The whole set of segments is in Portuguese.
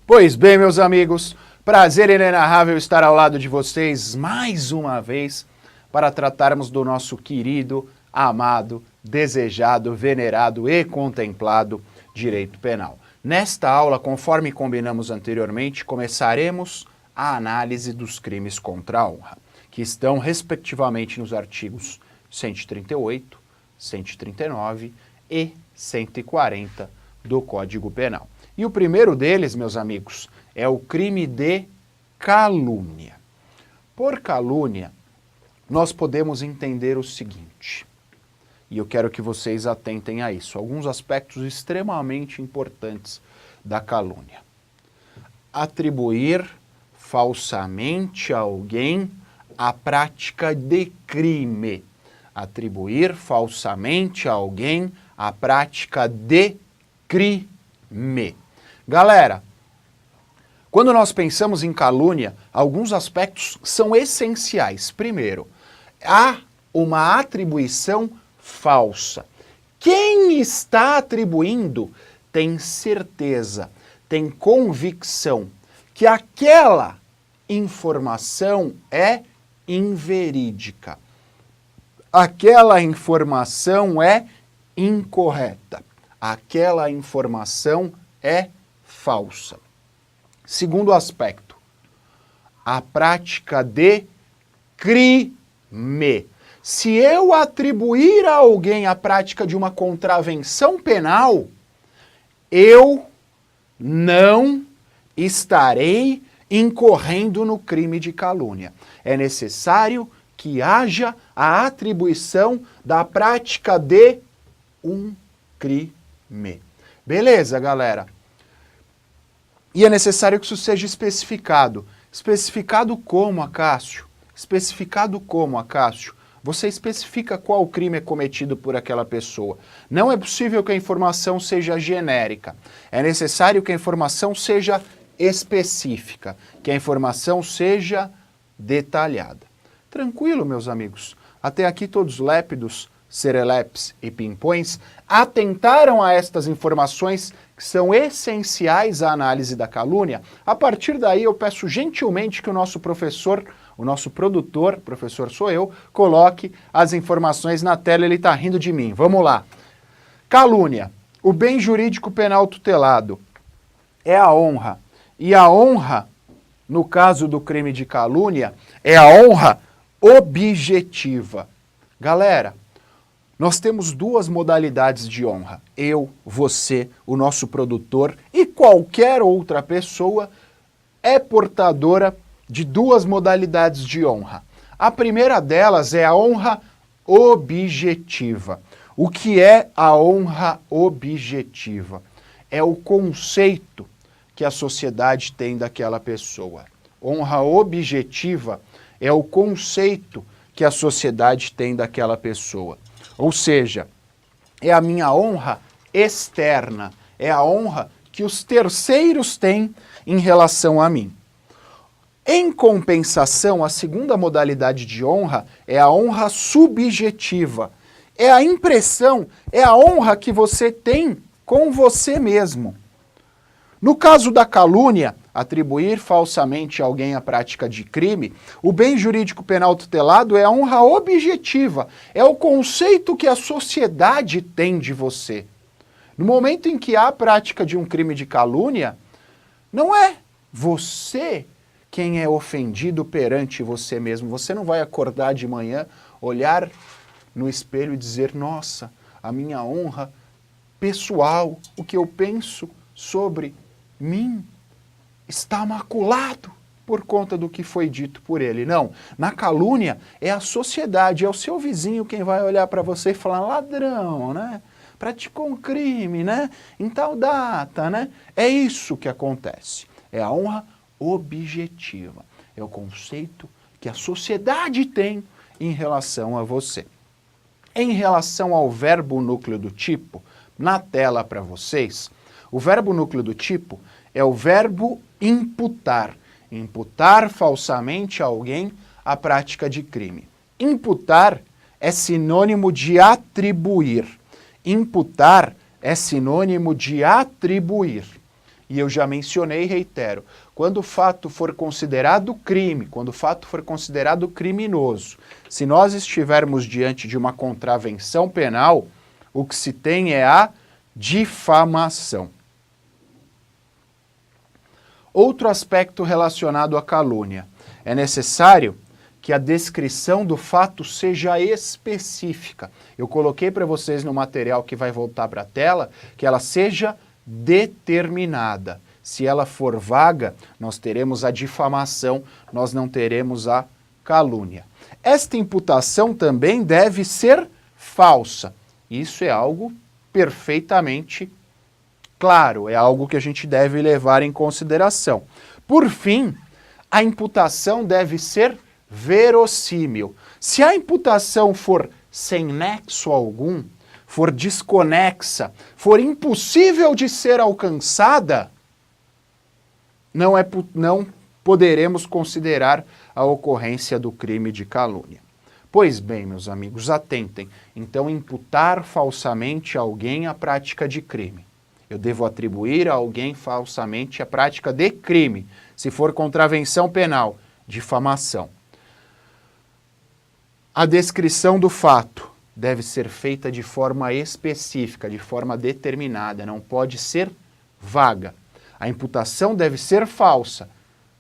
Pois bem, meus amigos, prazer inenarrável estar ao lado de vocês mais uma vez para tratarmos do nosso querido, amado, desejado, venerado e contemplado direito penal. Nesta aula, conforme combinamos anteriormente, começaremos a análise dos crimes contra a honra, que estão respectivamente nos artigos 138, 139 e 140 do Código Penal. E o primeiro deles, meus amigos, é o crime de calúnia. Por calúnia, nós podemos entender o seguinte, e eu quero que vocês atentem a isso, alguns aspectos extremamente importantes da calúnia. Atribuir falsamente a alguém a prática de crime. Atribuir falsamente a alguém a prática de crime. Galera, quando nós pensamos em calúnia, alguns aspectos são essenciais. Primeiro, há uma atribuição falsa. Quem está atribuindo tem certeza, tem convicção que aquela informação é inverídica. Aquela informação é incorreta. Aquela informação é falsa. Segundo aspecto, a prática de crime. Se eu atribuir a alguém a prática de uma contravenção penal, eu não estarei incorrendo no crime de calúnia. É necessário que haja a atribuição da prática de um crime. Beleza, galera? E é necessário que isso seja especificado. Especificado como, Acácio? Especificado como, Acácio? Você especifica qual crime é cometido por aquela pessoa. Não é possível que a informação seja genérica. É necessário que a informação seja específica, que a informação seja detalhada. Tranquilo, meus amigos? Até aqui todos lépidos, serelepes e pimpões atentaram a estas informações que são essenciais à análise da calúnia. A partir daí eu peço gentilmente que o nosso professor, o nosso produtor, professor sou eu, coloque as informações na tela, ele está rindo de mim. Vamos lá. Calúnia, o bem jurídico penal tutelado é a honra. E a honra, no caso do crime de calúnia, é a honra objetiva. Galera, nós temos duas modalidades de honra. Eu, você, o nosso produtor e qualquer outra pessoa é portadora de duas modalidades de honra. A primeira delas é a honra objetiva. O que é a honra objetiva? É o conceito que a sociedade tem daquela pessoa. Honra objetiva é o conceito que a sociedade tem daquela pessoa. Ou seja, é a minha honra externa, é a honra que os terceiros têm em relação a mim. Em compensação, a segunda modalidade de honra é a honra subjetiva. É a impressão, é a honra que você tem com você mesmo. No caso da calúnia, atribuir falsamente a alguém a prática de crime, o bem jurídico penal tutelado é a honra objetiva, é o conceito que a sociedade tem de você. No momento em que há a prática de um crime de calúnia, não é você quem é ofendido perante você mesmo. Você não vai acordar de manhã, olhar no espelho e dizer, nossa, a minha honra pessoal, o que eu penso sobre mim está maculado por conta do que foi dito por ele. Não, na calúnia é a sociedade, é o seu vizinho quem vai olhar para você e falar, ladrão, né? Praticou um crime, né? Em tal data, né? É isso que acontece. É a honra objetiva. É o conceito que a sociedade tem em relação a você. Em relação ao verbo núcleo do tipo, na tela para vocês, o verbo núcleo do tipo é o verbo imputar. Imputar falsamente a alguém a prática de crime. Imputar é sinônimo de atribuir. Imputar é sinônimo de atribuir. E eu já mencionei e reitero, quando o fato for considerado crime, quando o fato for considerado criminoso, se nós estivermos diante de uma contravenção penal, o que se tem é a difamação. Outro aspecto relacionado à calúnia. É necessário que a descrição do fato seja específica. Eu coloquei para vocês no material que vai voltar para a tela, que ela seja determinada. Se ela for vaga, nós teremos a difamação, nós não teremos a calúnia. Esta imputação também deve ser falsa. Isso é algo perfeitamente claro, é algo que a gente deve levar em consideração. Por fim, a imputação deve ser verossímil. Se a imputação for sem nexo algum, for desconexa, for impossível de ser alcançada, não poderemos considerar a ocorrência do crime de calúnia. Pois bem, meus amigos, atentem. Então, imputar falsamente a alguém a prática de crime. Eu devo atribuir a alguém falsamente a prática de crime. Se for contravenção penal, difamação. A descrição do fato deve ser feita de forma específica, de forma determinada, não pode ser vaga. A imputação deve ser falsa.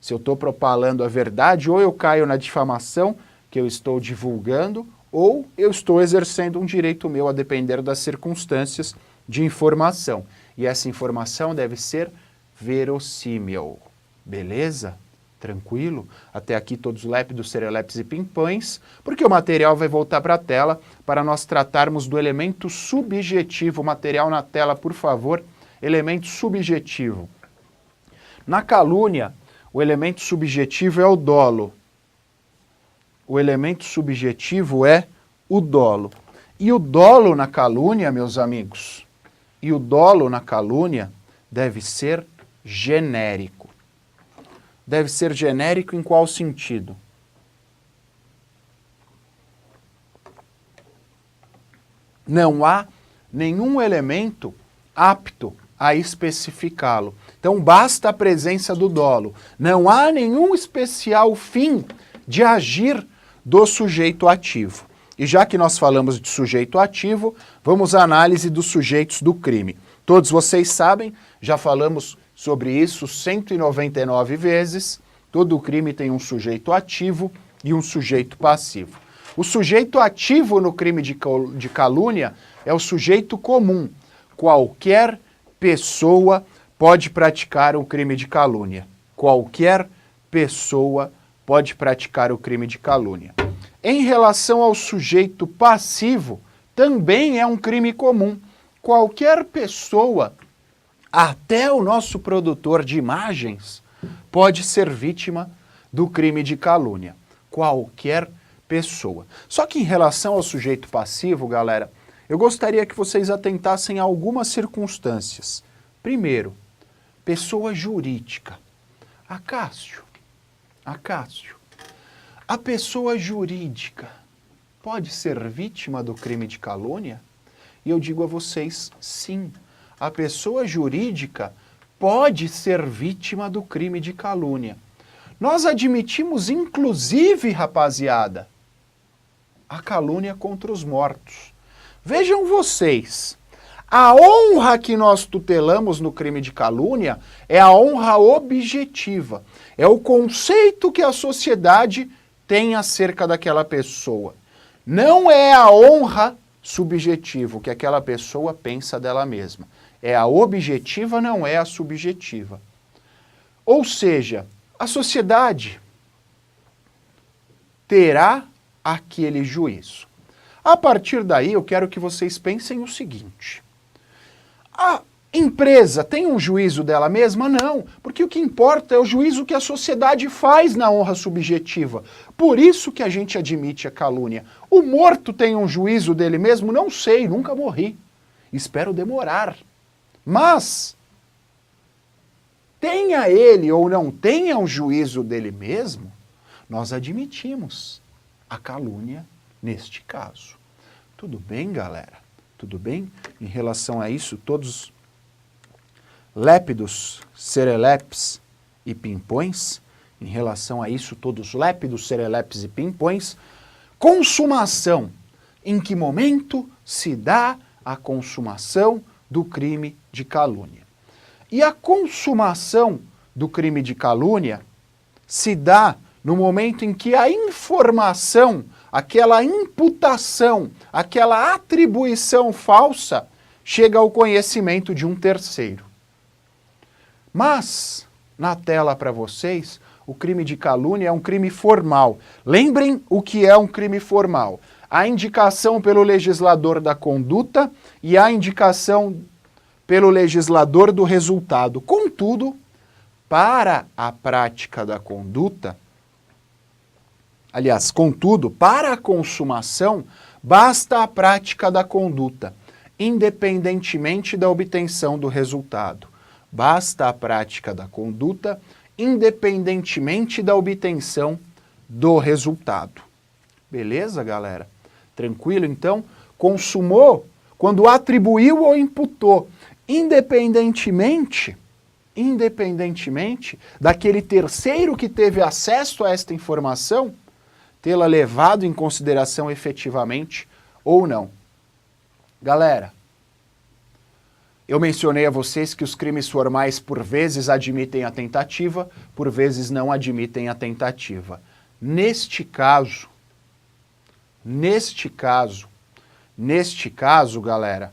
Se eu estou propalando a verdade, ou eu caio na difamação que eu estou divulgando, ou eu estou exercendo um direito meu a depender das circunstâncias de informação. E essa informação deve ser verossímil. Beleza? Tranquilo? Até aqui todos lépidos, serelepes e pimpões, porque o material vai voltar para a tela para nós tratarmos do elemento subjetivo. Material na tela, por favor. Elemento subjetivo. Na calúnia, o elemento subjetivo é o dolo. O elemento subjetivo é o dolo. E o dolo na calúnia, meus amigos, e o dolo na calúnia deve ser genérico. Deve ser genérico em qual sentido? Não há nenhum elemento apto a especificá-lo. Então basta a presença do dolo. Não há nenhum especial fim de agir do sujeito ativo. E já que nós falamos de sujeito ativo, vamos à análise dos sujeitos do crime. Todos vocês sabem, já falamos sobre isso 199 vezes. Todo crime tem um sujeito ativo e um sujeito passivo. O sujeito ativo no crime de calúnia é o sujeito comum. Qualquer pessoa pode praticar o crime de calúnia. Qualquer pessoa pode praticar o crime de calúnia. Em relação ao sujeito passivo, também é um crime comum. Qualquer pessoa, até o nosso produtor de imagens, pode ser vítima do crime de calúnia. Qualquer pessoa. Só que em relação ao sujeito passivo, galera, eu gostaria que vocês atentassem a algumas circunstâncias. Primeiro, pessoa jurídica. Acácio, a pessoa jurídica pode ser vítima do crime de calúnia? E eu digo a vocês, sim. A pessoa jurídica pode ser vítima do crime de calúnia. Nós admitimos, inclusive, rapaziada, a calúnia contra os mortos. Vejam vocês, a honra que nós tutelamos no crime de calúnia é a honra objetiva. É o conceito que a sociedade tem acerca daquela pessoa. Não é a honra subjetiva, o que aquela pessoa pensa dela mesma. É a objetiva, não é a subjetiva. Ou seja, a sociedade terá aquele juízo. A partir daí, eu quero que vocês pensem o seguinte. A empresa tem um juízo dela mesma? Não, porque o que importa é o juízo que a sociedade faz na honra subjetiva. Por isso que a gente admite a calúnia. O morto tem um juízo dele mesmo? Não sei, nunca morri. Espero demorar. Mas, tenha ele ou não tenha um juízo dele mesmo, nós admitimos a calúnia neste caso. Tudo bem, galera? Tudo bem? Em relação a isso, todos lépidos, serelepes e pimpões, em relação a isso, todos lépidos, serelepes e pimpões. Consumação. Em que momento se dá a consumação do crime de calúnia? E a consumação do crime de calúnia se dá no momento em que a informação, aquela imputação, aquela atribuição falsa chega ao conhecimento de um terceiro. Mas, na tela para vocês, o crime de calúnia é um crime formal. Lembrem o que é um crime formal. A indicação pelo legislador da conduta e a indicação pelo legislador do resultado. Contudo, para a prática da conduta, para a consumação, basta a prática da conduta, independentemente da obtenção do resultado. Basta a prática da conduta, independentemente da obtenção do resultado. Beleza, galera? Tranquilo, então? Consumou quando atribuiu ou imputou, independentemente daquele terceiro que teve acesso a esta informação, tê-la levado em consideração efetivamente ou não. Galera, eu mencionei a vocês que os crimes formais por vezes admitem a tentativa, por vezes não admitem a tentativa. Neste caso, galera,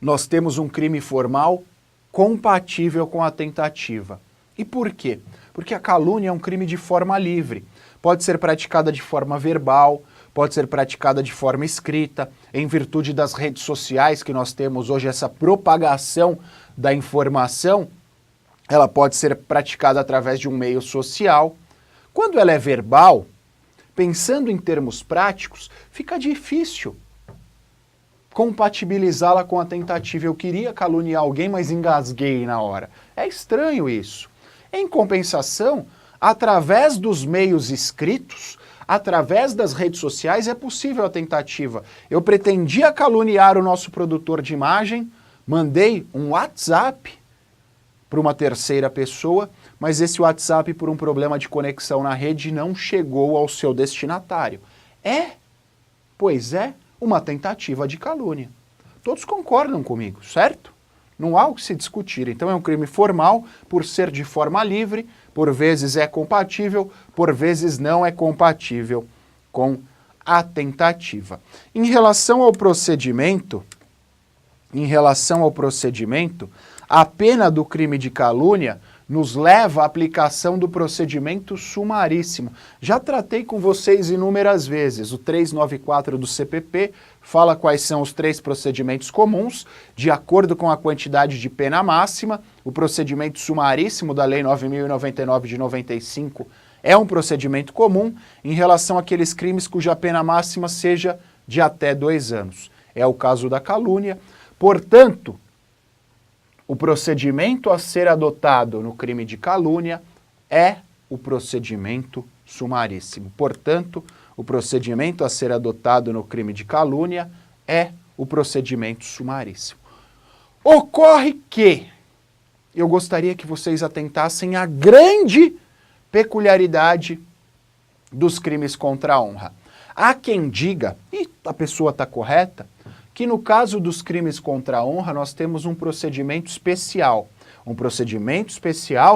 nós temos um crime formal compatível com a tentativa. E por quê? Porque a calúnia é um crime de forma livre. Pode ser praticada de forma verbal, pode ser praticada de forma escrita, em virtude das redes sociais que nós temos hoje, essa propagação da informação, ela pode ser praticada através de um meio social. Quando ela é verbal, pensando em termos práticos, fica difícil compatibilizá-la com a tentativa. Eu queria caluniar alguém, mas engasguei na hora. É estranho isso. Em compensação, através dos meios escritos, através das redes sociais, é possível a tentativa. Eu pretendia caluniar o nosso produtor de imagem, mandei um WhatsApp para uma terceira pessoa, mas esse WhatsApp, por um problema de conexão na rede, não chegou ao seu destinatário. Pois é, uma tentativa de calúnia. Todos concordam comigo, certo? Não há o que se discutir. Então é um crime formal, por ser de forma livre, por vezes é compatível, por vezes não é compatível com a tentativa. Em relação ao procedimento, a pena do crime de calúnia nos leva à aplicação do procedimento sumaríssimo. Já tratei com vocês inúmeras vezes. O 394 do CPP fala quais são os 3 procedimentos comuns, de acordo com a quantidade de pena máxima. O procedimento sumaríssimo da Lei 9.099 de 95 é um procedimento comum em relação àqueles crimes cuja pena máxima seja de até 2 anos. É o caso da calúnia. Portanto, o procedimento a ser adotado no crime de calúnia é o procedimento sumaríssimo. Portanto, o procedimento a ser adotado no crime de calúnia é o procedimento sumaríssimo. Ocorre que eu gostaria que vocês atentassem à grande peculiaridade dos crimes contra a honra. Há quem diga, e a pessoa está correta, que no caso dos crimes contra a honra nós temos um procedimento especial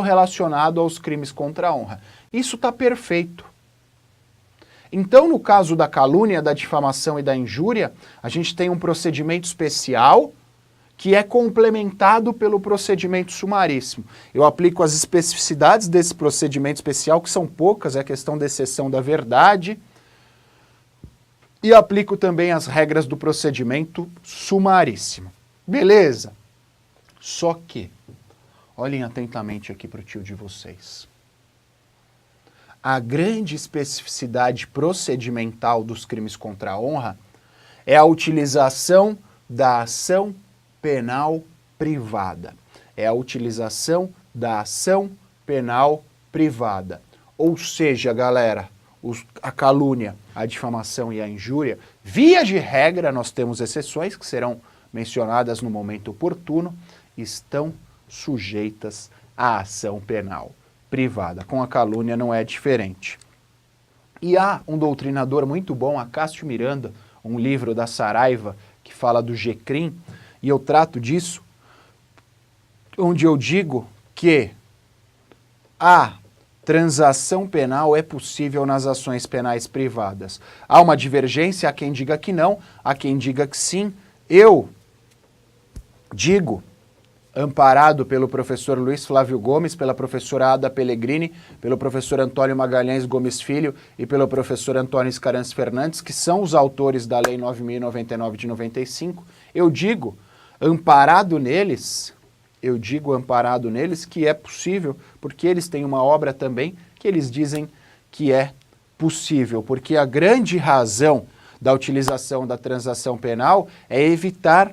relacionado aos crimes contra a honra. Isso está perfeito. Então, no caso da calúnia, da difamação e da injúria, a gente tem um procedimento especial que é complementado pelo procedimento sumaríssimo. Eu aplico as especificidades desse procedimento especial, que são poucas, é a questão da exceção da verdade, e aplico também as regras do procedimento sumaríssimo. Beleza? Só que, olhem atentamente aqui para o tio de vocês. A grande especificidade procedimental dos crimes contra a honra é a utilização da ação penal privada. É a utilização da ação penal privada. Ou seja, galera, a calúnia, a difamação e a injúria, via de regra, nós temos exceções que serão mencionadas no momento oportuno, estão sujeitas à ação penal privada. Com a calúnia não é diferente. E há um doutrinador muito bom, Acácio Miranda, um livro da Saraiva, que fala do GCRIM, e eu trato disso, onde eu digo que a transação penal é possível nas ações penais privadas. Há uma divergência, há quem diga que não, há quem diga que sim. Eu digo, amparado pelo professor Luiz Flávio Gomes, pela professora Ada Pellegrini, pelo professor Antônio Magalhães Gomes Filho e pelo professor Antônio Scaranz Fernandes, que são os autores da Lei 9.099 de 95, eu digo, amparado neles que é possível, porque eles têm uma obra também que eles dizem que é possível, porque a grande razão da utilização da transação penal é evitar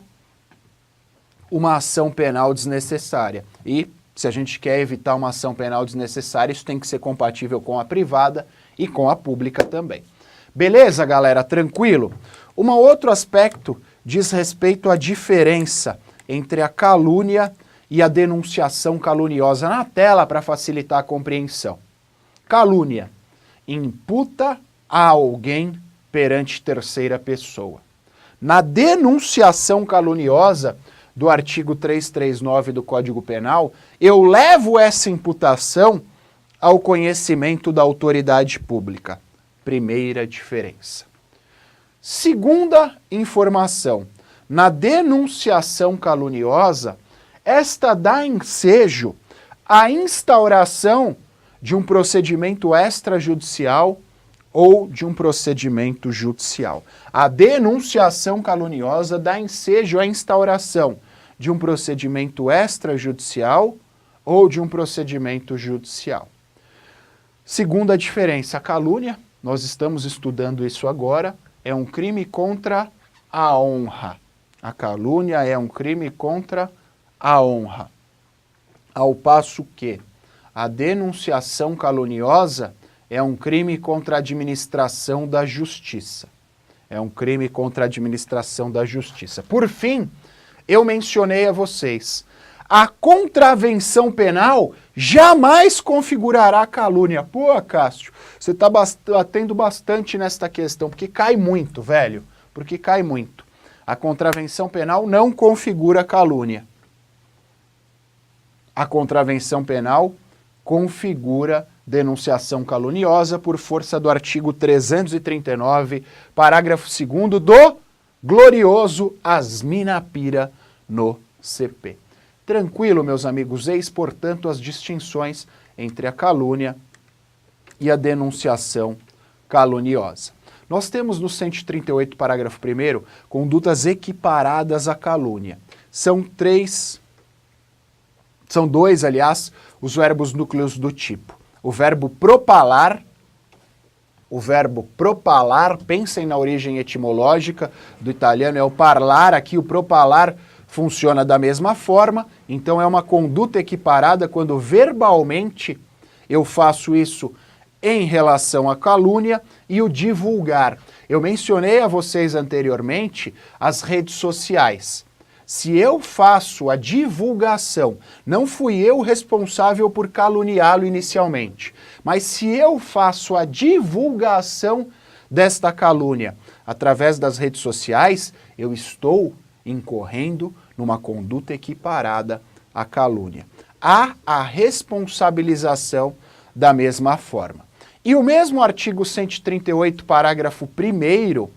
uma ação penal desnecessária. E se a gente quer evitar uma ação penal desnecessária, isso tem que ser compatível com a privada e com a pública também. Beleza, galera? Tranquilo? Um outro aspecto diz respeito à diferença entre a calúnia e a denunciação caluniosa. Na tela, para facilitar a compreensão. Calúnia imputa a alguém perante terceira pessoa. Na denunciação caluniosa do artigo 339 do Código Penal, eu levo essa imputação ao conhecimento da autoridade pública. Primeira diferença. Segunda informação. Na denunciação caluniosa, esta dá ensejo à instauração de um procedimento extrajudicial ou de um procedimento judicial. A denunciação caluniosa dá ensejo à instauração de um procedimento extrajudicial ou de um procedimento judicial. Segunda diferença, a calúnia, nós estamos estudando isso agora, é um crime contra a honra. A calúnia é um crime contra a honra. Ao passo que a denunciação caluniosa é um crime contra a administração da justiça. É um crime contra a administração da justiça. Por fim, eu mencionei a vocês, a contravenção penal jamais configurará calúnia. Pô, Cássio, você está batendo bastante nesta questão, porque cai muito, velho, porque cai muito. A contravenção penal não configura calúnia. A contravenção penal configura denunciação caluniosa por força do artigo 339, parágrafo 2º do glorioso Asminapira no CP. Tranquilo, meus amigos, eis, portanto, as distinções entre a calúnia e a denunciação caluniosa. Nós temos no 138, parágrafo 1º, condutas equiparadas à calúnia. São dois, aliás, os verbos núcleos do tipo. O verbo propalar, pensem na origem etimológica do italiano, é o parlar, aqui o propalar funciona da mesma forma, então é uma conduta equiparada quando verbalmente eu faço isso em relação à calúnia e o divulgar. Eu mencionei a vocês anteriormente as redes sociais. Se eu faço a divulgação, não fui eu responsável por caluniá-lo inicialmente, mas se eu faço a divulgação desta calúnia através das redes sociais, eu estou incorrendo numa conduta equiparada à calúnia. Há a responsabilização da mesma forma. E o mesmo artigo 138, parágrafo 1º,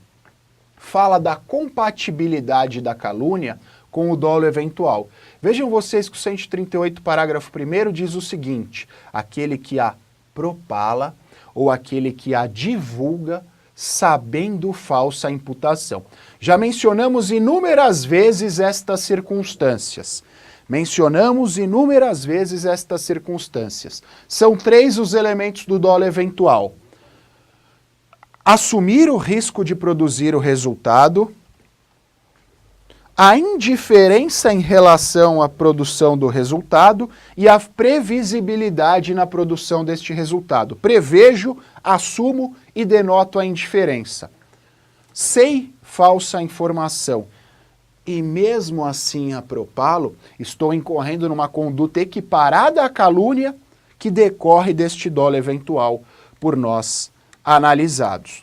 fala da compatibilidade da calúnia com o dolo eventual. Vejam vocês que o 138, parágrafo 1º diz o seguinte: aquele que a propala ou aquele que a divulga sabendo falsa imputação. Já mencionamos inúmeras vezes estas circunstâncias. São 3 os elementos do dolo eventual: assumir o risco de produzir o resultado, a indiferença em relação à produção do resultado e a previsibilidade na produção deste resultado. Prevejo, assumo e denoto a indiferença. Sei falsa informação e mesmo assim a propalo, estou incorrendo numa conduta equiparada à calúnia que decorre deste dolo eventual por nós analisados.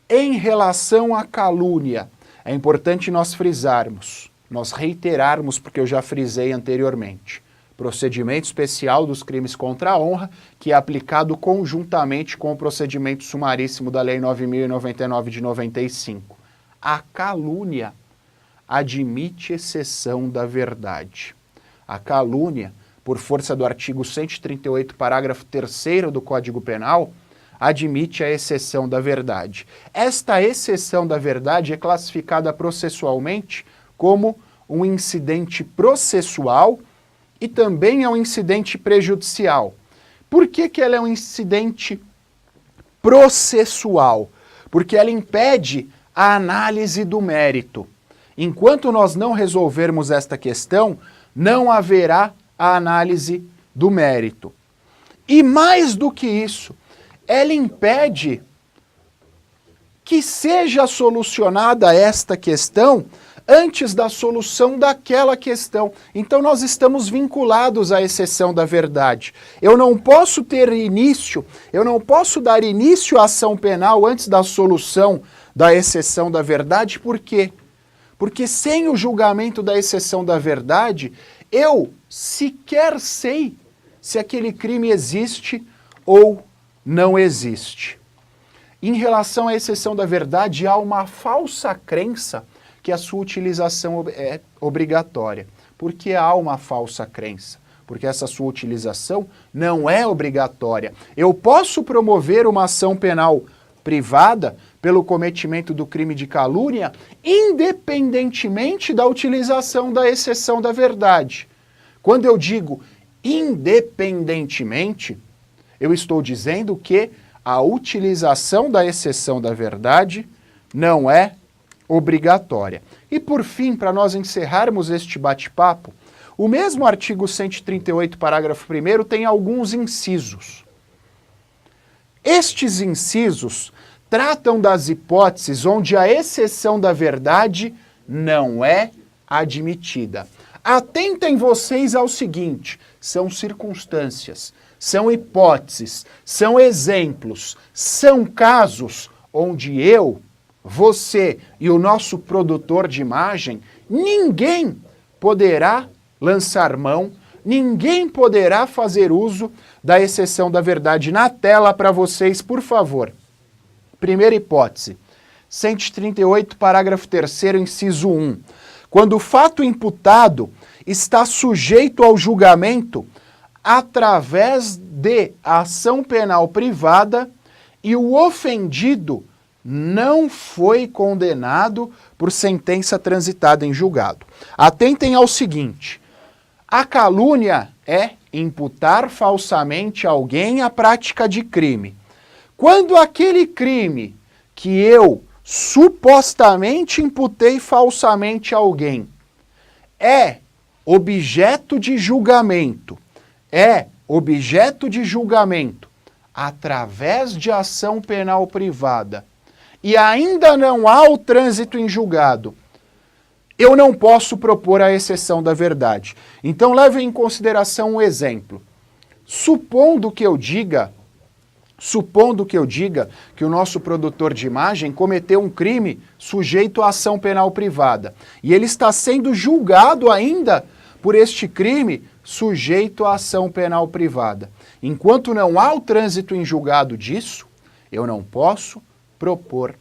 Em relação à calúnia, é importante nós frisarmos, nós reiterarmos, porque eu já frisei anteriormente, procedimento especial dos crimes contra a honra, que é aplicado conjuntamente com o procedimento sumaríssimo da Lei 9.099 de 95. A calúnia admite exceção da verdade. A calúnia, por força do artigo 138, parágrafo 3º do Código Penal, admite a exceção da verdade. Esta exceção da verdade é classificada processualmente como um incidente processual e também é um incidente prejudicial. Por que ela é um incidente processual? Porque ela impede a análise do mérito. Enquanto nós não resolvermos esta questão, não haverá a análise do mérito. E mais do que isso, ela impede que seja solucionada esta questão antes da solução daquela questão. Então nós estamos vinculados à exceção da verdade. Eu não posso ter início, eu não posso dar início à ação penal antes da solução da exceção da verdade. Por quê? Porque sem o julgamento da exceção da verdade, eu sequer sei se aquele crime existe ou não existe. Em relação à exceção da verdade, há uma falsa crença que a sua utilização é obrigatória. Por que há uma falsa crença? Porque essa sua utilização não é obrigatória. Eu posso promover uma ação penal privada pelo cometimento do crime de calúnia, independentemente da utilização da exceção da verdade. Quando eu digo independentemente, eu estou dizendo que a utilização da exceção da verdade não é obrigatória. E por fim, para nós encerrarmos este bate-papo, o mesmo artigo 138, parágrafo 1º, tem alguns incisos. Estes incisos tratam das hipóteses onde a exceção da verdade não é admitida. Atentem vocês ao seguinte: são circunstâncias, são hipóteses, são exemplos, são casos onde eu, você e o nosso produtor de imagem, ninguém poderá lançar mão, ninguém poderá fazer uso da exceção da verdade. Na tela para vocês, por favor. Primeira hipótese, 138, parágrafo 3º, inciso 1. Quando o fato imputado está sujeito ao julgamento através de ação penal privada e o ofendido não foi condenado por sentença transitada em julgado. Atentem ao seguinte: a calúnia é imputar falsamente a alguém a prática de crime. Quando aquele crime que eu supostamente imputei falsamente a alguém é objeto de julgamento, através de ação penal privada, e ainda não há o trânsito em julgado, eu não posso propor a exceção da verdade. Então leve em consideração um exemplo. Supondo que eu diga que o nosso produtor de imagem cometeu um crime sujeito à ação penal privada, e ele está sendo julgado ainda por este crime sujeito à ação penal privada. Enquanto não há o trânsito em julgado disso, eu não posso propor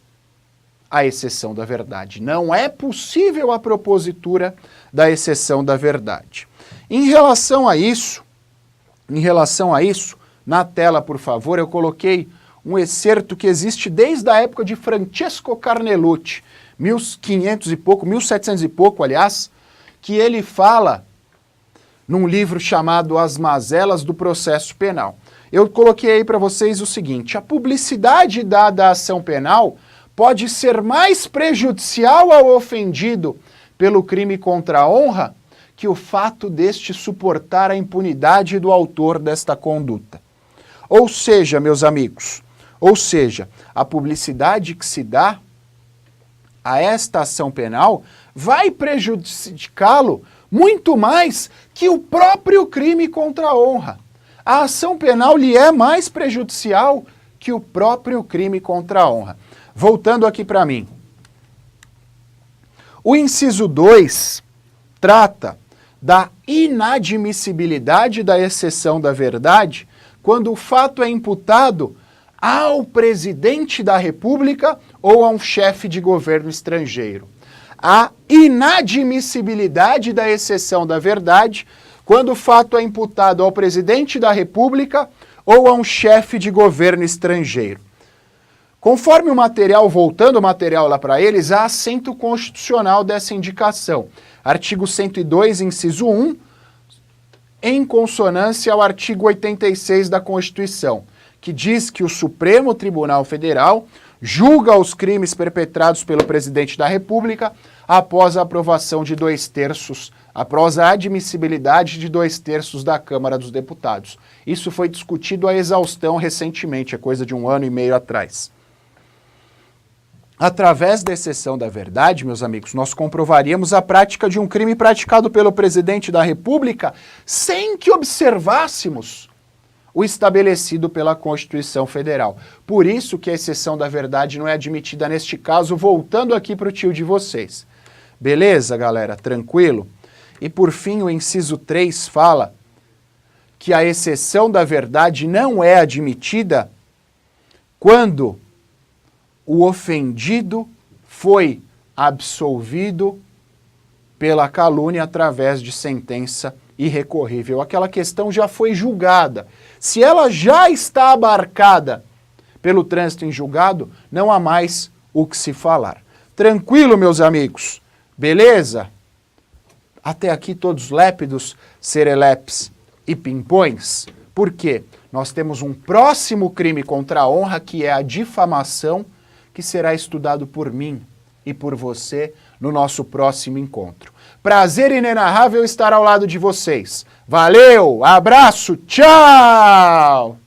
a exceção da verdade. Não é possível a propositura da exceção da verdade. Em relação a isso, na tela, por favor, eu coloquei um excerto que existe desde a época de Francesco Carnelucci, 1500 e pouco, 1700 e pouco, aliás, que ele fala num livro chamado As Mazelas do Processo Penal. Eu coloquei aí para vocês o seguinte: a publicidade dada à ação penal pode ser mais prejudicial ao ofendido pelo crime contra a honra que o fato deste suportar a impunidade do autor desta conduta. Ou seja, meus amigos, a publicidade que se dá a esta ação penal vai prejudicá-lo muito mais que o próprio crime contra a honra. A ação penal lhe é mais prejudicial que o próprio crime contra a honra. Voltando aqui para mim. O inciso 2 trata da inadmissibilidade da exceção da verdade quando o fato é imputado ao presidente da República ou a um chefe de governo estrangeiro. A inadmissibilidade da exceção da verdade quando o fato é imputado ao presidente da República ou a um chefe de governo estrangeiro. Conforme o material, voltando o material lá para eles, há assento constitucional dessa indicação. Artigo 102, inciso 1, em consonância ao artigo 86 da Constituição, que diz que o Supremo Tribunal Federal julga os crimes perpetrados pelo presidente da República após a aprovação de 2/3, após a admissibilidade de 2/3 da Câmara dos Deputados. Isso foi discutido à exaustão recentemente, é coisa de 1 ano e meio atrás. Através da exceção da verdade, meus amigos, nós comprovaríamos a prática de um crime praticado pelo presidente da República sem que observássemos o estabelecido pela Constituição Federal. Por isso que a exceção da verdade não é admitida neste caso, voltando aqui para o tio de vocês. Beleza, galera? Tranquilo? E por fim, o inciso 3 fala que a exceção da verdade não é admitida quando o ofendido foi absolvido pela calúnia através de sentença irrecorrível. Aquela questão já foi julgada. Se ela já está abarcada pelo trânsito em julgado, não há mais o que se falar. Tranquilo, meus amigos? Beleza? Até aqui todos lépidos, serelepes e pimpões. Por quê? Nós temos um próximo crime contra a honra, que é a difamação, que será estudado por mim e por você no nosso próximo encontro. Prazer inenarrável estar ao lado de vocês. Valeu, abraço, tchau!